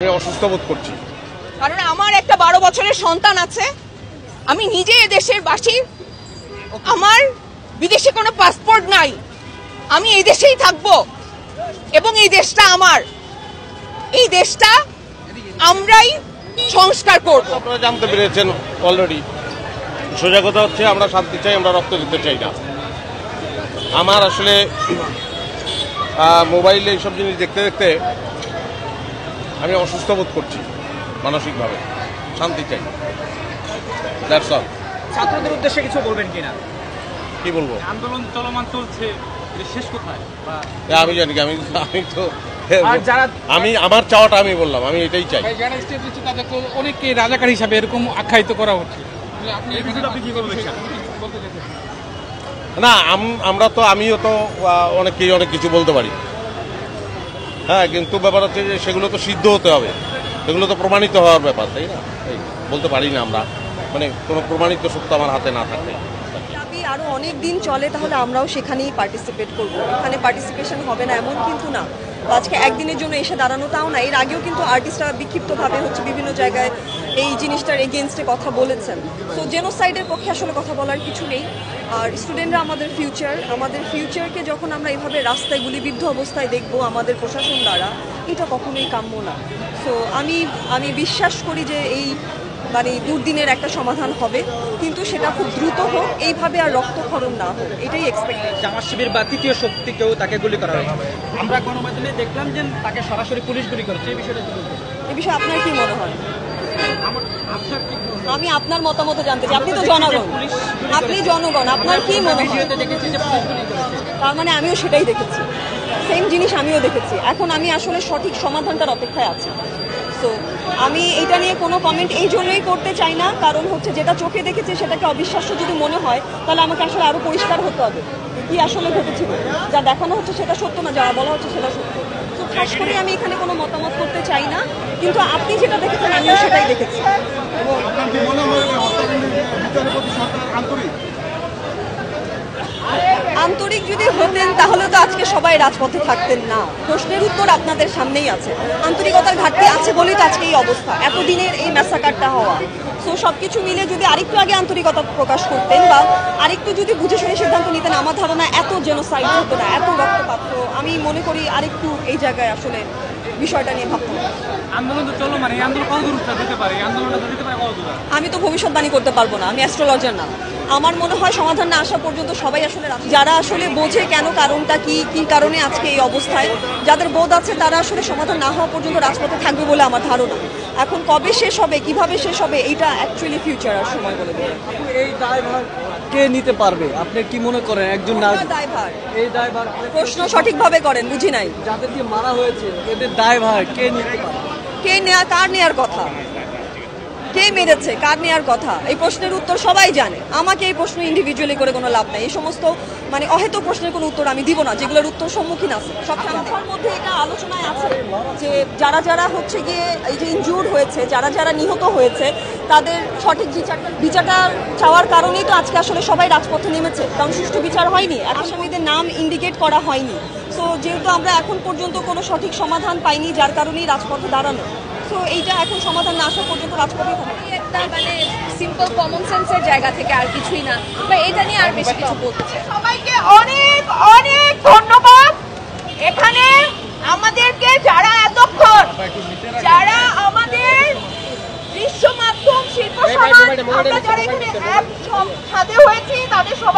আমি অসুস্থ বোধ করছি, কারণ আমার একটা 12 বছরের সন্তান আছে। আমি নিজে এই দেশের বাসী, আমার বিদেশে কোনো পাসপোর্ট নাই। আমি এই দেশেই থাকবো এবং এই দেশটা আমার, এই দেশটা আমরাই সংস্কার করব। আপনারা জানতে পেরেছেন অলরেডি। সোজা কথা হচ্ছে আমরা শান্তি চাই, আমরা রক্ত দিতে চাই না। আমার আসলে মোবাইলে এইসব জিনিস দেখতে দেখতে আমি অসুস্থ বোধ করছি মানসিকভাবে। শান্তি চাই, দ্যাটস অল। ছাত্রদের উদ্দেশ্যে কিছু বলবেন কিনা? কি বলবো? আন্দোলন চলমান চলছে, শেষ কোথায়? আমি জানি কি, আমি তো আর যারা আমি আমার চাওয়াটা আমি বললাম, আমি এটাই চাই। যারা স্টেপ দিচ্ছে তাদেরকে অনেককে রাজাকার হিসাবে এরকম আখ্যায়িত করা হচ্ছে। আপনি কি বলবেন? না, আমিও তো অনেককেই অনেক কিছু বলতে পারি, হ্যাঁ, কিন্তু ব্যাপার হচ্ছে যে সেগুলো তো সিদ্ধ হতে হবে, সেগুলো তো প্রমাণিত হওয়ার ব্যাপার, তাই না? বলতে পারি না আমরা, মানে কোনো প্রমাণিত সত্য আমার হাতে না থাকে। দাবি আরো অনেক দিন চলে, তাহলে আমরাও সেখানেই পার্টিসিপেট করব। এখানে পার্টিসিপেশন হবে না এমন কিন্তু না। আজকে একদিনের জন্য এসে দাঁড়ানো তাও না। এর আগেও কিন্তু আর্টিস্টরা বিক্ষিপ্তভাবে বিভিন্ন জায়গায় এই জিনিসটার এগেনস্টে কথা বলেছেন। তো জেনোসাইডের পক্ষে আসলে কথা বলার কিছু নেই। আর স্টুডেন্টরা আমাদের ফিউচারকে যখন আমরা এইভাবে রাস্তায় গুলিবিদ্ধ অবস্থায় দেখব আমাদের প্রশাসন দ্বারা, এটা কখনোই কাম্য না। সো আমি বিশ্বাস করি যে এই দুর্দিনের একটা সমাধান হবে, কিন্তু সেটা খুব দ্রুত হোক, এইভাবে আর রক্তক্ষরণ না হোক, এটাই এক্সপেক্টেশন। জামাত শিবির বা তৃতীয় শক্তিকেও তাকে গুলি করা হয়েছে। আমরা গণমাধ্যমে দেখলাম যে তাকে সরাসরি পুলিশ গুলি করেছে। এই বিষয়টা কি বলবেন? এই বিষয়ে আপনার কি মনে হয়? আমি আপনার মতামত জানতে চাই। আপনি তো জনগণ, আপনার কি মনে হয়? তার মানে আমিও সেটাই দেখেছি, সেম জিনিস আমিও দেখেছি। এখন আমি আসলে সঠিক সমাধানটার অপেক্ষায় আছি। সো আমি এটা নিয়ে কোনো কমেন্ট এই জন্যই করতে চাই না, কারণ হচ্ছে যেটা চোখে দেখেছি সেটাকে অবিশ্বাস্য যদি মনে হয়, তাহলে আমাকে আসলে আরো পরিষ্কার হতে হবে কি আসলে ঘটেছিল। যা দেখানো হচ্ছে সেটা সত্য না, যা বলা হচ্ছে সেটা সত্য। তো খাস করে আমি এখানে কোনো মতামত করতে চাই না, কিন্তু আপনি যেটা দেখেছেন আমিও সেটাই দেখেছি। আন্তরিক যদি হতেন তাহলে তো আজকে সবাই রাজপথে থাকতেন না। প্রশ্নের উত্তর আপনাদের সামনেই আছে। আন্তরিকতার ঘাটতি আছে বলেই তো আজকে এই অবস্থা, এতদিনের এই ম্যাসাকারটা হওয়া। সো সবকিছু মিলে যদি আরেকটু আগে আন্তরিকতা প্রকাশ করতেন বা আরেকটু যদি বুঝে শুনে সিদ্ধান্ত নিতেন, আমার ধারণা এত জেনোসাইড হতো না, এত রক্তপাত। আমি মনে করি আরেকটু এই জায়গায় আসলে বিষয়টা নিয়ে ভাবতে হবে। আন্দোলন তো চলো, মানে আন্দোলন কতদূর দিতে পারে? আন্দোলনটা দিতে পারে কতদূর? আমি তো ভবিষ্যৎবাণী করতে পারবো না, আমি অ্যাস্ট্রোলজার না। আমার মনে হয় সমাধান না আসা পর্যন্ত সবাই আসলে যারা আসলে বোঝে কেন, কারণটা কি কারণে আজকে এই অবস্থায়, যাদের বোধ আছে তারা আসলে সমাধান না হওয়া পর্যন্ত রাজপথে থাকবে বলে আমার ধারণা। এখন কবে শেষ হবে, কিভাবে শেষ হবে, এইটা অ্যাকচুয়ালি ফিউচার আর সময় বলে দেবে। এই দায়ভার কে নিতে পারবে? আপনি কি মনে করেন একজন দায়ভার? এই দায়ভার প্রশ্ন সঠিকভাবে করেন, বুঝি নাই। যাদেরকে মারা হয়েছে এদের দায়ভার কে নিতে পারবে? কার নেয়ার কথা? কে মেরেছে, কার নেয়ার কথা? এই প্রশ্নের উত্তর সবাই জানে। আমাকে এই প্রশ্ন ইন্ডিভিজুয়ালি করে কোনো লাভ নাই। এই সমস্ত অহেতুক প্রশ্নের কোনো উত্তর আমি দিব না, যেগুলোর উত্তর সম্মুখীন আছে সব সামনে। মধ্যে এটা আলোচনায় আছে যে যারা হচ্ছে গিয়ে এই যে ইনজুর্ড হয়েছে, যারা নিহত হয়েছে, তাদের সঠিক বিচারটা চাওয়ার কারণেই তো আজকে আসলে সবাই রাজপথে নেমেছে, কারণ সুষ্ঠু বিচার হয়নি, আসামিদের নাম ইন্ডিকেট করা হয়নি। সো যেহেতু আমরা এখন পর্যন্ত কোনো সঠিক সমাধান পাইনি, যার কারণেই রাজপথে দাঁড়ানো। তো এইটা এখন সমাধান না আসা পর্যন্ত রাজপথে একটা সিম্পল কমন সেন্সের জায়গা থেকে, আর কিছুই না। এটা নিয়ে আর বেশি কিছু বলতে চাই। সবাইকে অনেক অনেক ধন্যবাদ। এখানে আমাদেরকে যারা এতক্ষণ, যারা আমাদের দৃশ্য মাধ্যম শিল্প সমাজ, আমরা যারা এখানে এক সাথে হয়েছি, তাদের সবাই